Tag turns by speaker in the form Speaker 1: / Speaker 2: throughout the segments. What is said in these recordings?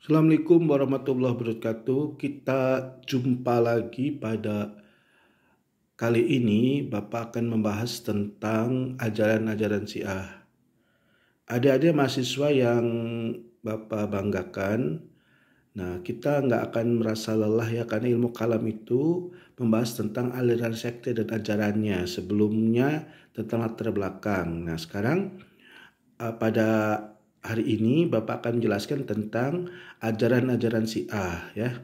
Speaker 1: Assalamualaikum warahmatullahi wabarakatuh. Kita jumpa lagi pada kali ini. Bapak akan membahas tentang ajaran-ajaran Syiah. Adik-adik mahasiswa yang Bapak banggakan, nah kita nggak akan merasa lelah ya, karena ilmu kalam itu membahas tentang aliran sekte dan ajarannya. Sebelumnya tentang latar belakang. Nah sekarang pada hari ini Bapak akan menjelaskan tentang ajaran-ajaran Syiah ya.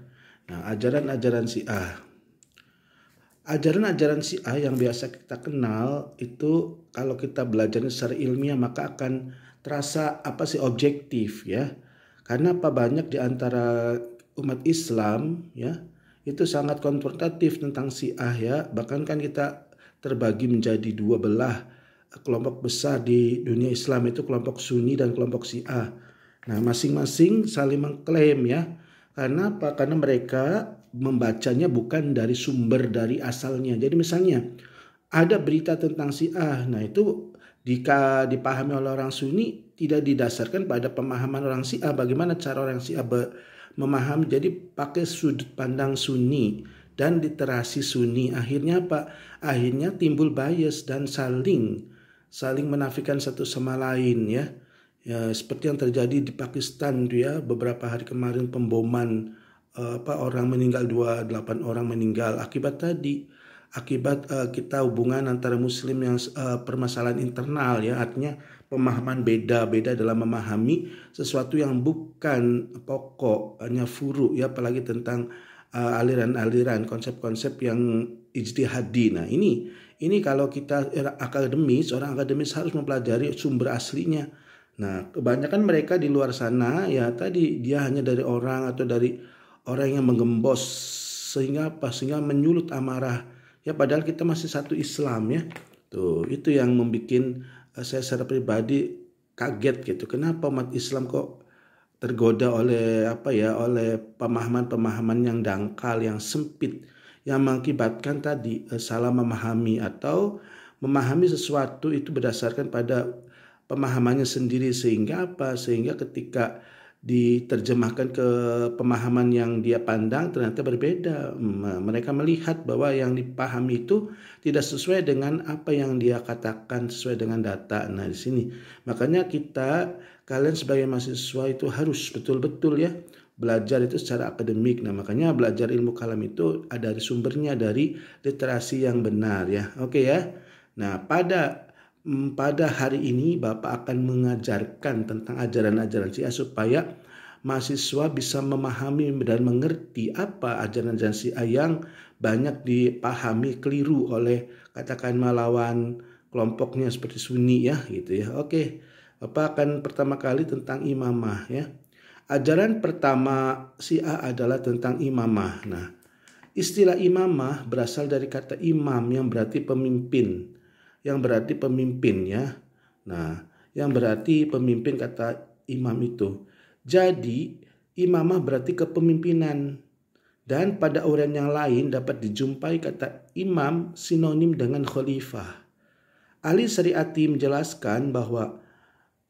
Speaker 1: Nah, ajaran-ajaran Syiah. Ajaran-ajaran Syiah yang biasa kita kenal itu kalau kita belajar secara ilmiah maka akan terasa objektif ya. Karena banyak di antara umat Islam ya itu sangat konfrontatif tentang Syiah ya. Bahkan kan kita terbagi menjadi dua belah kelompok besar di dunia Islam, itu kelompok Sunni dan kelompok Syiah. Nah, masing-masing saling mengklaim ya. Karena apa? Karena mereka membacanya bukan dari sumber dari asalnya. Jadi misalnya ada berita tentang Syiah, nah itu jika dipahami oleh orang Sunni tidak didasarkan pada pemahaman orang Syiah. Bagaimana cara orang Syiah memahami? Jadi pakai sudut pandang Sunni dan literasi Sunni. Akhirnya apa? Akhirnya timbul bias dan saling menafikan satu sama lain ya. Ya, seperti yang terjadi di Pakistan tuh ya, beberapa hari kemarin pemboman orang meninggal, 28 orang meninggal akibat kita hubungan antara muslim yang permasalahan internal ya, artinya pemahaman beda dalam memahami sesuatu yang bukan pokok, hanya furu ya, apalagi tentang aliran-aliran konsep-konsep yang ijtihadi. Nah, ini kalau kita orang akademis harus mempelajari sumber aslinya. Nah, kebanyakan mereka di luar sana ya tadi dia hanya dari orang atau dari orang yang menggembos sehingga menyulut amarah ya, padahal kita masih satu Islam ya. Tuh, itu yang membuat saya secara pribadi kaget gitu. Kenapa umat Islam kok tergoda oleh oleh pemahaman-pemahaman yang dangkal, yang sempit, yang mengakibatkan tadi salah memahami atau memahami sesuatu itu berdasarkan pada pemahamannya sendiri, sehingga ketika diterjemahkan ke pemahaman yang dia pandang ternyata berbeda. Mereka melihat bahwa yang dipahami itu tidak sesuai dengan apa yang dia katakan, sesuai dengan data. Nah, di sini makanya kalian sebagai mahasiswa itu harus betul-betul ya belajar itu secara akademik. Nah, makanya belajar ilmu kalam itu ada dari sumbernya, dari literasi yang benar ya. Oke ya. Nah, pada hari ini Bapak akan mengajarkan tentang ajaran-ajaran Syiah supaya mahasiswa bisa memahami dan mengerti apa ajaran-ajaran Syiah yang banyak dipahami keliru oleh katakan melawan kelompoknya seperti Sunni ya gitu ya. Oke, Bapak akan pertama kali tentang imamah ya. Ajaran pertama Syiah adalah tentang imamah. Nah, istilah imamah berasal dari kata imam yang berarti pemimpin. Ya. Nah, yang berarti pemimpin kata imam itu. Jadi, imamah berarti kepemimpinan. Dan pada uraian yang lain dapat dijumpai kata imam sinonim dengan khalifah. Ahli Syariati menjelaskan bahwa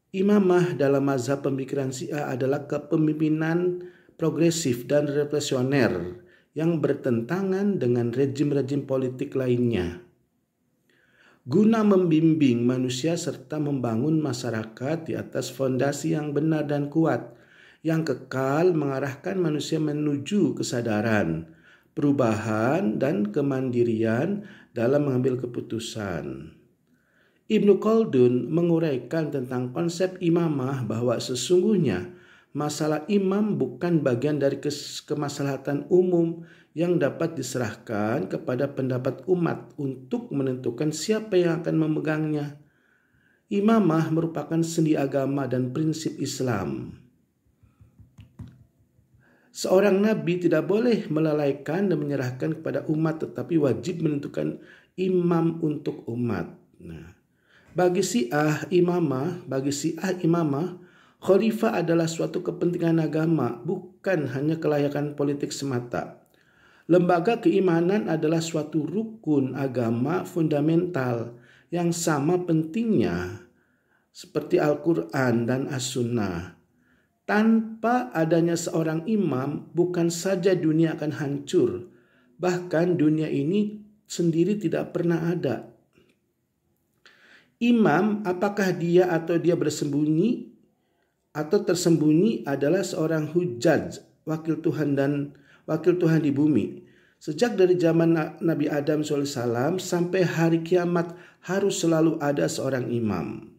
Speaker 1: imamah dalam mazhab pemikiran Syiah adalah kepemimpinan progresif dan revolusioner yang bertentangan dengan rejim-rejim politik lainnya, guna membimbing manusia serta membangun masyarakat di atas fondasi yang benar dan kuat, yang kekal mengarahkan manusia menuju kesadaran, perubahan, dan kemandirian dalam mengambil keputusan. Ibnu Khaldun menguraikan tentang konsep imamah bahwa sesungguhnya masalah imam bukan bagian dari kemaslahatan umum yang dapat diserahkan kepada pendapat umat untuk menentukan siapa yang akan memegangnya. Imamah merupakan sendi agama dan prinsip Islam. Seorang nabi tidak boleh melalaikan dan menyerahkan kepada umat, tetapi wajib menentukan imam untuk umat. Nah, bagi Syiah imamah, khalifah adalah suatu kepentingan agama, bukan hanya kelayakan politik semata. Lembaga keimanan adalah suatu rukun agama fundamental yang sama pentingnya seperti Al-Quran dan As-Sunnah. Tanpa adanya seorang imam, bukan saja dunia akan hancur, bahkan dunia ini sendiri tidak pernah ada. Imam, apakah dia atau dia bersembunyi atau tersembunyi, adalah seorang hujjaj, wakil Tuhan di bumi. Sejak dari zaman Nabi Adam SAW sampai hari kiamat harus selalu ada seorang imam.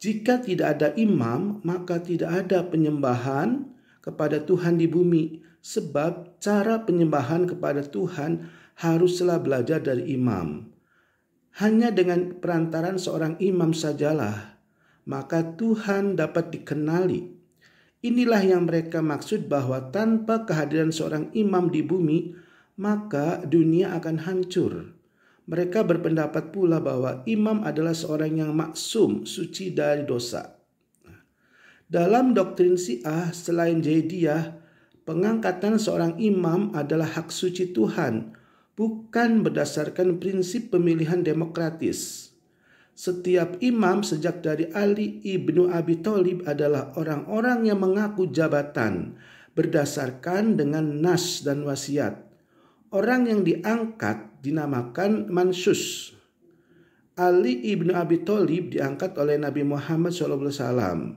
Speaker 1: Jika tidak ada imam, maka tidak ada penyembahan kepada Tuhan di bumi, sebab cara penyembahan kepada Tuhan haruslah belajar dari imam. Hanya dengan perantaran seorang imam sajalah, maka Tuhan dapat dikenali. Inilah yang mereka maksud bahwa tanpa kehadiran seorang imam di bumi, maka dunia akan hancur. Mereka berpendapat pula bahwa imam adalah seorang yang maksum, suci dari dosa. Dalam doktrin Syiah selain Jaidiyah, pengangkatan seorang imam adalah hak suci Tuhan, bukan berdasarkan prinsip pemilihan demokratis. Setiap imam sejak dari Ali ibnu Abi Thalib adalah orang-orang yang mengaku jabatan berdasarkan dengan nas dan wasiat. Orang yang diangkat dinamakan mansus. Ali ibnu Abi Thalib diangkat oleh Nabi Muhammad SAW.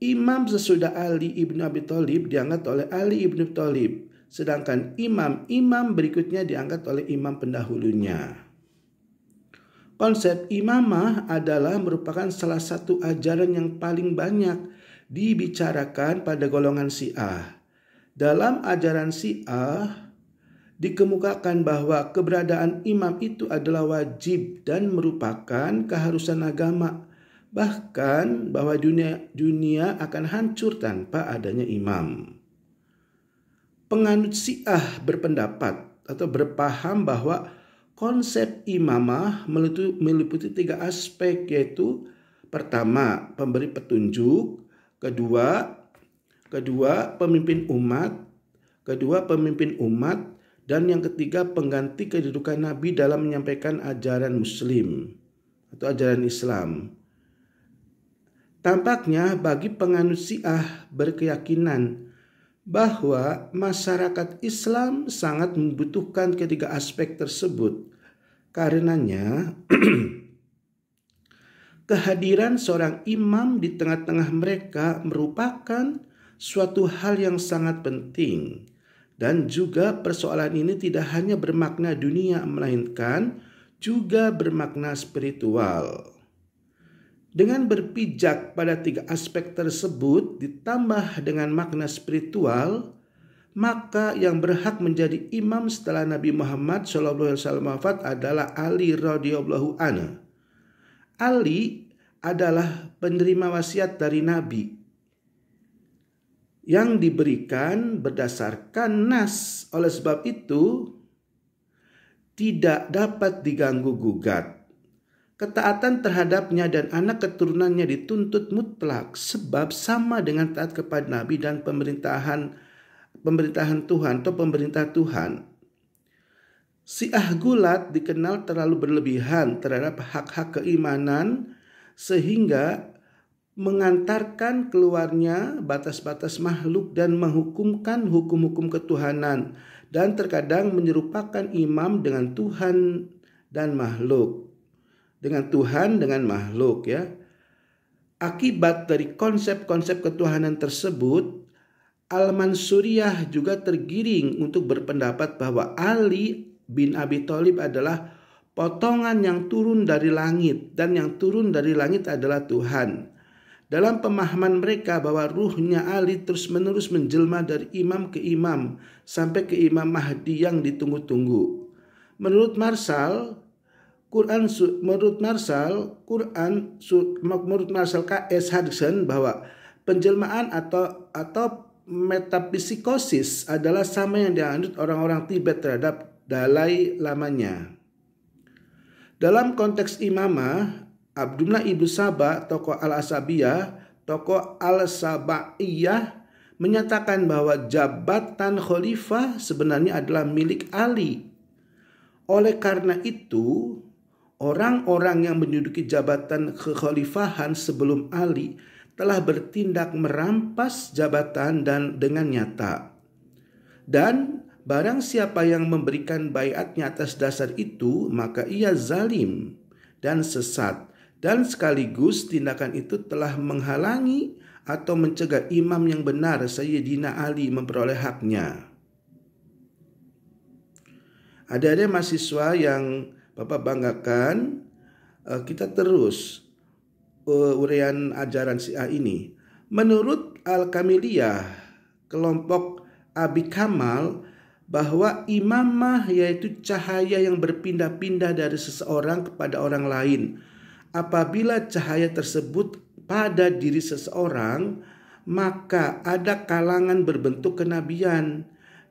Speaker 1: Imam sesudah Ali ibnu Abi Thalib diangkat oleh Ali ibnu Abi Thalib. Sedangkan imam-imam berikutnya diangkat oleh imam pendahulunya. Konsep imamah adalah merupakan salah satu ajaran yang paling banyak dibicarakan pada golongan Syiah. Dalam ajaran Syiah dikemukakan bahwa keberadaan imam itu adalah wajib dan merupakan keharusan agama. Bahkan bahwa dunia akan hancur tanpa adanya imam. Penganut Syiah berpendapat atau berpaham bahwa konsep imamah meliputi 3 aspek, yaitu pertama, pemberi petunjuk, kedua pemimpin umat, dan yang ketiga pengganti kedudukan Nabi dalam menyampaikan ajaran Muslim atau ajaran Islam. Tampaknya bagi penganut Syiah berkeyakinan bahwa masyarakat Islam sangat membutuhkan ketiga aspek tersebut. Karenanya, kehadiran seorang imam di tengah-tengah mereka merupakan suatu hal yang sangat penting. Dan juga persoalan ini tidak hanya bermakna dunia, melainkan juga bermakna spiritual. Dengan berpijak pada 3 aspek tersebut ditambah dengan makna spiritual, maka yang berhak menjadi imam setelah Nabi Muhammad SAW wafat adalah Ali radhiyallahu anhu. Ali adalah penerima wasiat dari Nabi yang diberikan berdasarkan nas. Oleh sebab itu tidak dapat diganggu gugat. Ketaatan terhadapnya dan anak keturunannya dituntut mutlak, sebab sama dengan taat kepada Nabi dan pemerintahan Tuhan atau pemerintah Tuhan. Syiah Gulat dikenal terlalu berlebihan terhadap hak-hak keimanan sehingga mengantarkan keluarnya batas-batas makhluk dan menghukumkan hukum-hukum ketuhanan, dan terkadang menyerupakan imam dengan Tuhan dan makhluk. Dengan makhluk ya. Akibat dari konsep-konsep ketuhanan tersebut, Al-Mansuriyah juga tergiring untuk berpendapat bahwa Ali bin Abi Thalib adalah potongan yang turun dari langit, dan yang turun dari langit adalah Tuhan. Dalam pemahaman mereka bahwa ruhnya Ali terus-menerus menjelma dari imam ke imam sampai ke Imam Mahdi yang ditunggu-tunggu. Menurut Marshall K.S. Hudson bahwa penjelmaan atau metapsikosis adalah sama yang dianut orang-orang Tibet terhadap Dalai Lamanya. Dalam konteks imamah, Abdullah ibnu Saba, tokoh Al-Sabaiyah, menyatakan bahwa jabatan khalifah sebenarnya adalah milik Ali. Oleh karena itu, orang-orang yang menduduki jabatan kekhalifahan sebelum Ali telah bertindak merampas jabatan dan dengan nyata. Dan barang siapa yang memberikan baiatnya atas dasar itu, maka ia zalim dan sesat. Dan sekaligus tindakan itu telah menghalangi atau mencegah imam yang benar Sayyidina Ali memperoleh haknya. Ada mahasiswa yang Bapak banggakan, kita terus uraian ajaran Syiah ini. Menurut Al-Kamiliyah, kelompok Abi Kamal, bahwa imamah yaitu cahaya yang berpindah-pindah dari seseorang kepada orang lain. Apabila cahaya tersebut pada diri seseorang, maka ada kalangan berbentuk kenabian,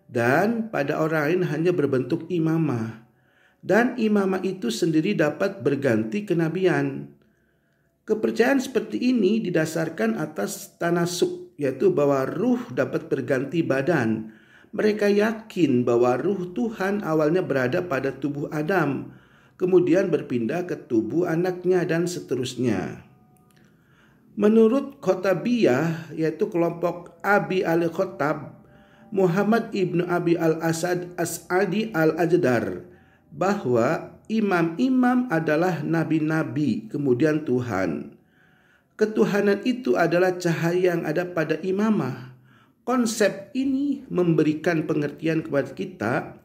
Speaker 1: dan pada orang lain hanya berbentuk imamah. Dan imamah itu sendiri dapat berganti kenabian. Kepercayaan seperti ini didasarkan atas tanasuk, yaitu bahwa ruh dapat berganti badan. Mereka yakin bahwa ruh Tuhan awalnya berada pada tubuh Adam, kemudian berpindah ke tubuh anaknya dan seterusnya. Menurut Khotabiyah, yaitu kelompok Abi al-Khattab, Muhammad ibnu Abi al-Asad As'adi al-Ajdar, bahwa imam-imam adalah nabi-nabi kemudian Tuhan. Ketuhanan itu adalah cahaya yang ada pada imamah. Konsep ini memberikan pengertian kepada kita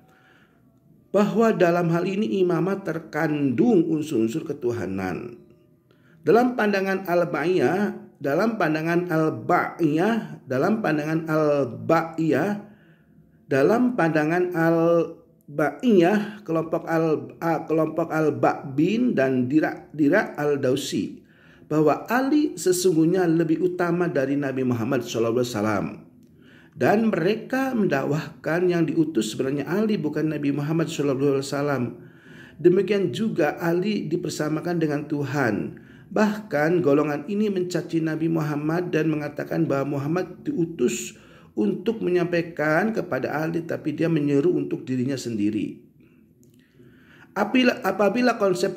Speaker 1: bahwa dalam hal ini imamah terkandung unsur-unsur ketuhanan. Dalam pandangan Al-Ba'iyah, kelompok Al-Ba'bin dan Dira Al-Dausi, bahwa Ali sesungguhnya lebih utama dari Nabi Muhammad SAW. Dan mereka mendakwahkan yang diutus sebenarnya Ali bukan Nabi Muhammad SAW. Demikian juga Ali dipersamakan dengan Tuhan. Bahkan golongan ini mencaci Nabi Muhammad dan mengatakan bahwa Muhammad diutus untuk menyampaikan kepada Ali, tapi dia menyeru untuk dirinya sendiri. Apabila konsep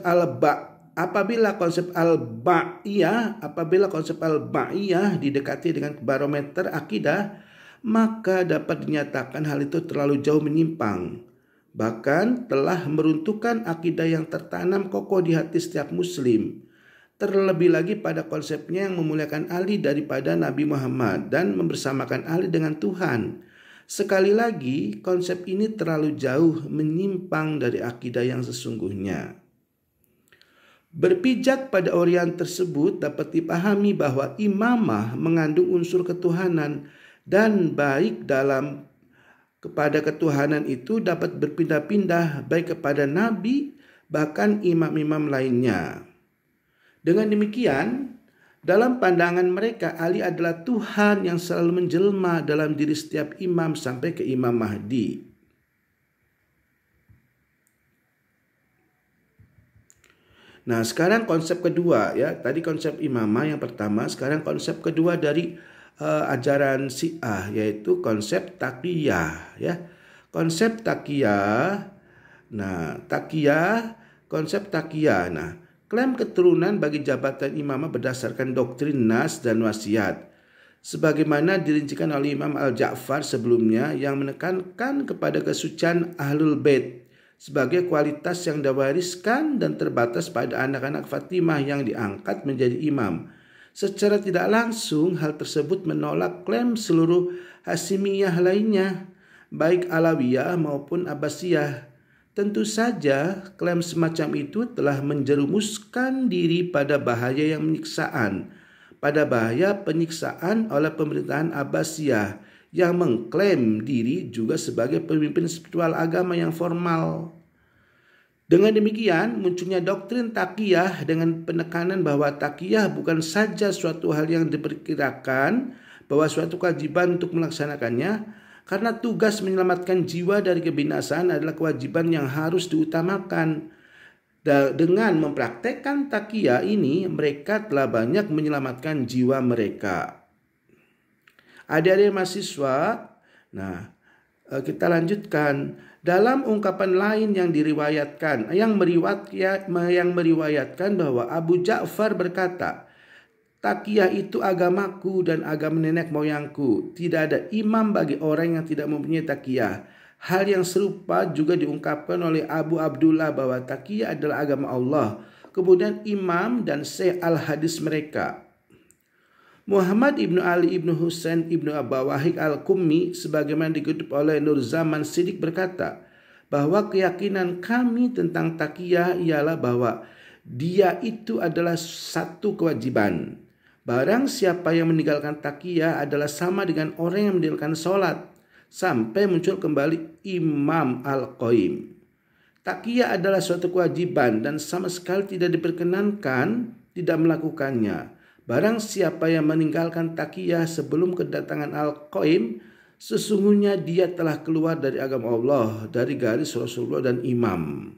Speaker 1: al-ba'iyah didekati dengan barometer akidah, maka dapat dinyatakan hal itu terlalu jauh menyimpang. Bahkan telah meruntuhkan akidah yang tertanam kokoh di hati setiap muslim. Terlebih lagi pada konsepnya yang memuliakan Ali daripada Nabi Muhammad dan membersamakan Ali dengan Tuhan. Sekali lagi, konsep ini terlalu jauh menyimpang dari akidah yang sesungguhnya. Berpijak pada orian tersebut dapat dipahami bahwa imamah mengandung unsur ketuhanan, dan baik dalam kepada ketuhanan itu dapat berpindah-pindah baik kepada nabi bahkan imam-imam lainnya. Dengan demikian, dalam pandangan mereka Ali adalah Tuhan yang selalu menjelma dalam diri setiap imam sampai ke Imam Mahdi. Nah, sekarang konsep kedua ya. Tadi konsep imamah yang pertama, sekarang konsep kedua dari ajaran Syiah, yaitu konsep taqiyah ya. Konsep taqiyah. Nah, konsep taqiyah. Nah, klaim keturunan bagi jabatan imamah berdasarkan doktrin nas dan wasiat, sebagaimana dirincikan oleh Imam Al-Ja'far sebelumnya, yang menekankan kepada kesucian Ahlul Bait sebagai kualitas yang diwariskan dan terbatas pada anak-anak Fatimah yang diangkat menjadi imam. Secara tidak langsung, hal tersebut menolak klaim seluruh Hasimiyah lainnya, baik Alawiyah maupun Abbasiyah. Tentu saja, klaim semacam itu telah menjerumuskan diri pada bahaya penyiksaan oleh pemerintahan Abbasiyah yang mengklaim diri juga sebagai pemimpin spiritual agama yang formal. Dengan demikian, munculnya doktrin taqiyah dengan penekanan bahwa taqiyah bukan saja suatu hal yang diperkirakan bahwa suatu kewajiban untuk melaksanakannya, karena tugas menyelamatkan jiwa dari kebinasaan adalah kewajiban yang harus diutamakan. Dengan mempraktekkan taqiyah ini, mereka telah banyak menyelamatkan jiwa mereka. Adik-adik mahasiswa, nah kita lanjutkan. Dalam ungkapan lain yang meriwayatkan bahwa Abu Ja'far berkata, Takiyah itu agamaku dan agama nenek moyangku. Tidak ada imam bagi orang yang tidak mempunyai takiyah. Hal yang serupa juga diungkapkan oleh Abu Abdullah bahwa takiyah adalah agama Allah. Kemudian imam dan syekh al-hadis mereka, Muhammad ibnu Ali ibnu Husain ibnu Abawahik al-Kummi, sebagaimana dikutip oleh Nur Zaman Sidik, berkata bahwa keyakinan kami tentang takiyah ialah bahwa dia itu adalah satu kewajiban. Barang siapa yang meninggalkan takiyah adalah sama dengan orang yang meninggalkan sholat sampai muncul kembali Imam Al-Qaim. Takiyah adalah suatu kewajiban dan sama sekali tidak diperkenankan tidak melakukannya. Barang siapa yang meninggalkan takiyah sebelum kedatangan Al-Qaim, sesungguhnya dia telah keluar dari agama Allah, dari garis Rasulullah dan imam.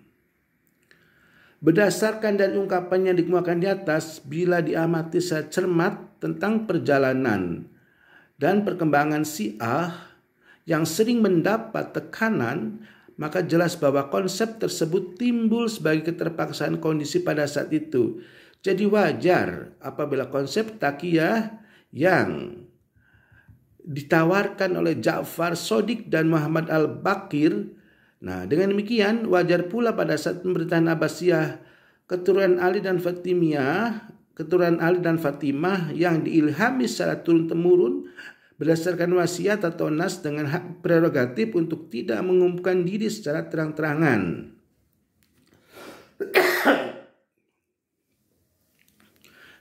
Speaker 1: Berdasarkan dari ungkapan yang dikemukakan di atas, bila diamati secara cermat tentang perjalanan dan perkembangan Syiah yang sering mendapat tekanan, maka jelas bahwa konsep tersebut timbul sebagai keterpaksaan kondisi pada saat itu. Jadi wajar apabila konsep takiyah yang ditawarkan oleh Ja'far Shadiq dan Muhammad Al-Baqir. Nah, dengan demikian wajar pula pada saat pemerintahan Abbasiyah keturunan Ali dan Fatimah yang diilhami secara turun-temurun berdasarkan wasiat atau nas dengan hak prerogatif untuk tidak mengumumkan diri secara terang-terangan.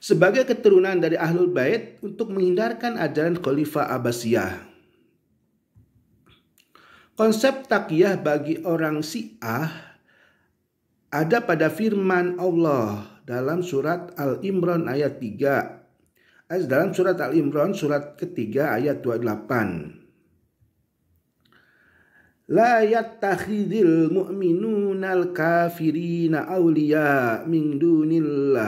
Speaker 1: Sebagai keturunan dari Ahlul Bait untuk menghindarkan ajaran Khalifah Abbasiyah. Konsep takiyah bagi orang Syiah ada pada firman Allah dalam surat Al-Imran ayat 3. Dalam surat Al-Imran surat ketiga ayat 28. La yattakhidil mu'minunal kafirina awliya min dunil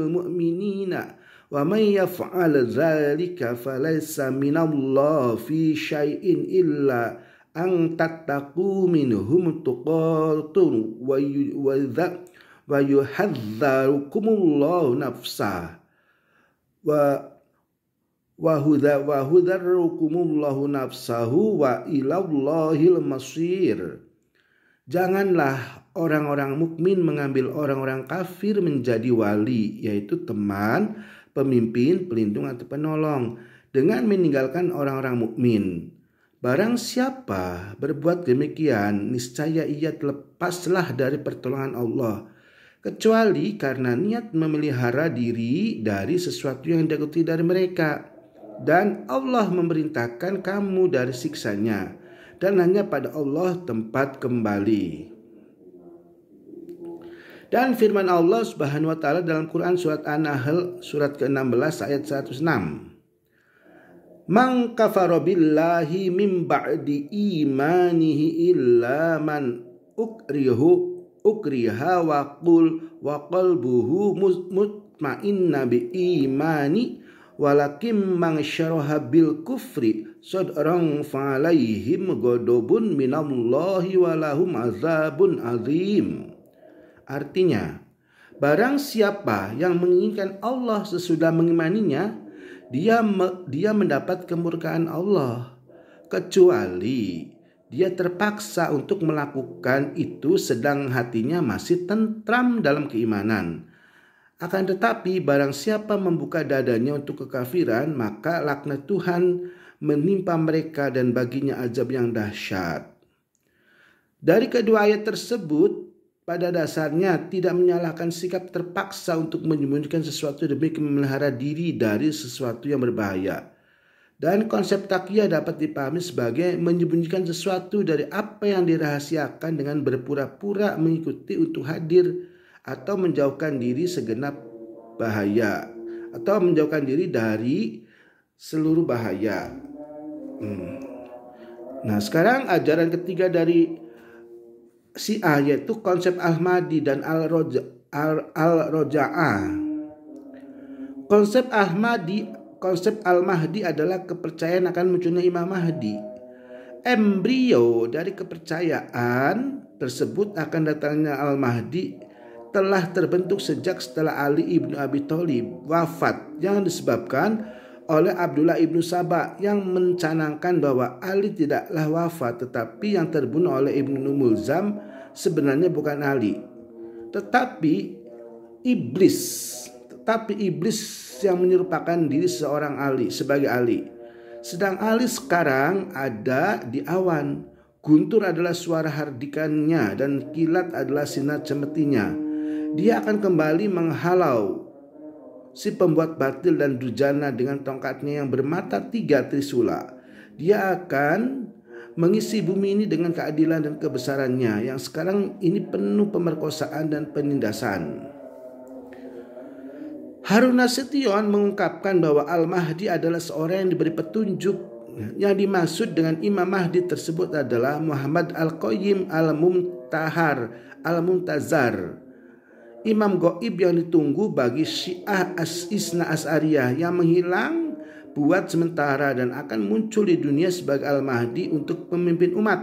Speaker 1: mu'minina wa may yaf'al dzalika falaysa minallah fi syai'in illa an tattaqu minhum tuqatun wa yuhadzdharukumullahu nafsa wa hudzarukumullahu nafsahu wa ilallahil masir. Janganlah orang-orang mukmin mengambil orang-orang kafir menjadi wali, yaitu teman, pemimpin, pelindung atau penolong, dengan meninggalkan orang-orang mukmin. Barang siapa berbuat demikian, niscaya ia terlepaslah dari pertolongan Allah, kecuali karena niat memelihara diri dari sesuatu yang diikuti dari mereka. Dan Allah memerintahkan kamu dari siksanya, dan hanya pada Allah tempat kembali. Dan firman Allah Subhanahu wa taala dalam Quran surat An-Nahl surat ke-16 ayat 106. Man kafara billahi min ba'di imanihi illa man ukriha wa qalbuhu mutmainna bi imani walakin man syaraha bil kufri sadran fa'alaihim ghadabun minallahi walahum azabun azim. Artinya, barang siapa yang menginginkan Allah sesudah mengimaninya, dia mendapat kemurkaan Allah, kecuali dia terpaksa untuk melakukan itu sedang hatinya masih tentram dalam keimanan. Akan tetapi barang siapa membuka dadanya untuk kekafiran, maka laknat Tuhan menimpa mereka dan baginya azab yang dahsyat. Dari kedua ayat tersebut pada dasarnya tidak menyalahkan sikap terpaksa untuk menyembunyikan sesuatu demi memelihara diri dari sesuatu yang berbahaya. Dan konsep takiyah dapat dipahami sebagai menyembunyikan sesuatu dari apa yang dirahasiakan dengan berpura-pura mengikuti untuk hadir atau menjauhkan diri segenap bahaya, atau menjauhkan diri dari seluruh bahaya. Nah, sekarang ajaran ketiga dari Syiah yaitu konsep Al-Mahdi dan Al-Roja'ah. Konsep Al-Mahdi adalah kepercayaan akan munculnya Imam Mahdi. Embrio dari kepercayaan tersebut akan datangnya Al-Mahdi telah terbentuk sejak setelah Ali ibnu Abi Thalib wafat, yang disebabkan oleh Abdullah ibnu Saba yang mencanangkan bahwa Ali tidaklah wafat, tetapi yang terbunuh oleh Ibnu Mulzam sebenarnya bukan Ali, tetapi iblis. Yang menyerupakan diri seorang Ali sebagai Ali. Sedang Ali sekarang ada di awan. Guntur adalah suara hardikannya dan kilat adalah sinar cemetinya. Dia akan kembali menghalau si pembuat batil dan durjana dengan tongkatnya yang bermata 3 trisula. Dia akan mengisi bumi ini dengan keadilan dan kebesarannya yang sekarang ini penuh pemerkosaan dan penindasan. Harun Nasution mengungkapkan bahwa Al-Mahdi adalah seorang yang diberi petunjuk. Yang dimaksud dengan Imam Mahdi tersebut adalah Muhammad Al-Qayyim Al-Muntazar, imam gaib yang ditunggu bagi Syiah Isna Asy'ariyah yang menghilang buat sementara dan akan muncul di dunia sebagai Al-Mahdi untuk memimpin umat,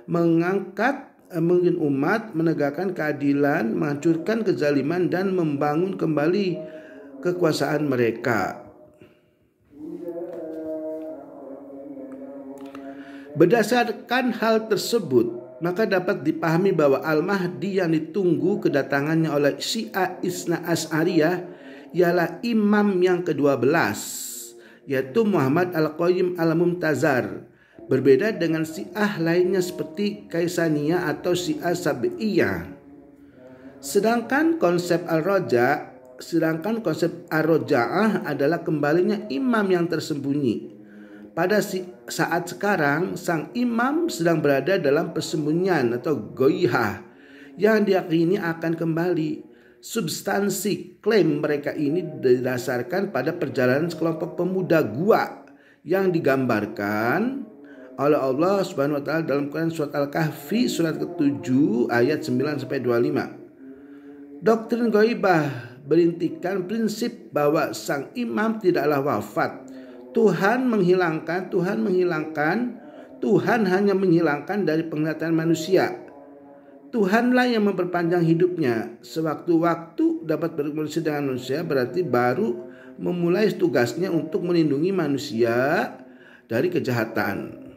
Speaker 1: memimpin umat, menegakkan keadilan, menghancurkan kezaliman dan membangun kembali kekuasaan mereka. Berdasarkan hal tersebut, maka dapat dipahami bahwa Al-Mahdi yang ditunggu kedatangannya oleh Syiah Isna Asy'ariyah ialah imam yang ke-12, yaitu Muhammad Al-Qayyim Al-Muntazar. Berbeda dengan Syiah lainnya seperti Kaisaniyah atau Syiah Sabi'iyah. Sedangkan konsep Ar-Roja'ah adalah kembalinya imam yang tersembunyi. Pada saat sekarang, sang imam sedang berada dalam persembunyian atau goyah yang diyakini akan kembali. Substansi klaim mereka ini didasarkan pada perjalanan sekelompok pemuda gua yang digambarkan oleh Allah Subhanahu wa taala dalam Quran surat Al-Kahfi surat ke-7 ayat 9-25. Doktrin ghaibah berintikan prinsip bahwa sang imam tidaklah wafat. Tuhan hanya menghilangkan dari penglihatan manusia. Tuhanlah yang memperpanjang hidupnya. Sewaktu-waktu dapat berkomunikasi dengan manusia, berarti baru memulai tugasnya untuk melindungi manusia dari kejahatan.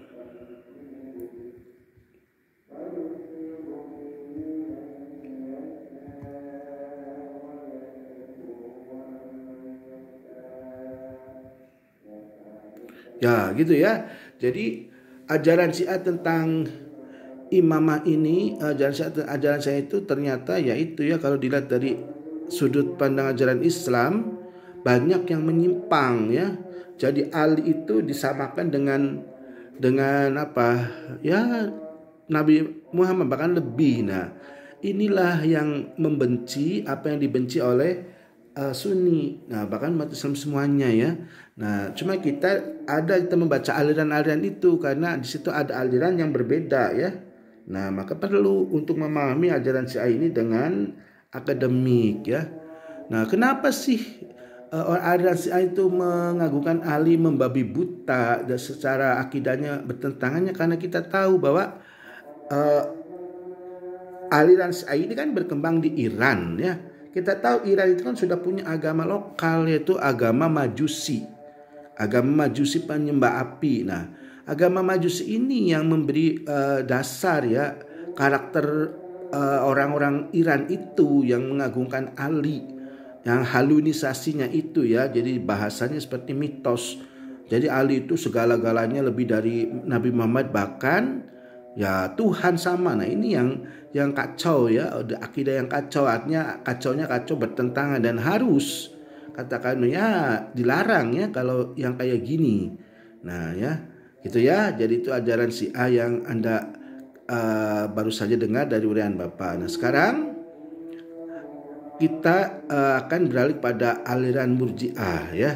Speaker 1: Ya gitu ya. Jadi ajaran Syiah tentang imamah ini, ajaran saya itu ternyata yaitu ya, kalau dilihat dari sudut pandang ajaran Islam banyak yang menyimpang ya. Jadi Ali itu disamakan dengan apa ya, Nabi Muhammad bahkan lebih. Nah, inilah yang membenci apa yang dibenci oleh Sunni, nah bahkan umat Islam semuanya ya. Nah, cuma kita membaca aliran-aliran itu karena di situ ada aliran yang berbeda ya. Nah, maka perlu untuk memahami ajaran Syiah ini dengan akademik ya. Nah, kenapa sih aliran Syiah itu mengagungkan Ali, membabi buta dan secara akidahnya bertentangannya? Karena kita tahu bahwa aliran Syiah ini kan berkembang di Iran ya. Kita tahu Iran itu kan sudah punya agama lokal, yaitu agama Majusi. Agama Majusi penyembah api. Nah, agama Majusi ini yang memberi dasar ya karakter orang-orang Iran itu yang mengagungkan Ali, yang halunisasinya itu ya. Jadi bahasanya seperti mitos. Jadi Ali itu segala-galanya lebih dari Nabi Muhammad, bahkan ya Tuhan sama. Nah, ini yang kacau ya, akidah yang kacau, artinya kacau bertentangan dan harus katakan ya dilarang ya kalau yang kayak gini. Nah ya gitu ya. Jadi itu ajaran Syiah yang Anda baru saja dengar dari uraian Bapak. Nah, sekarang kita akan beralih pada aliran Murji'ah ya.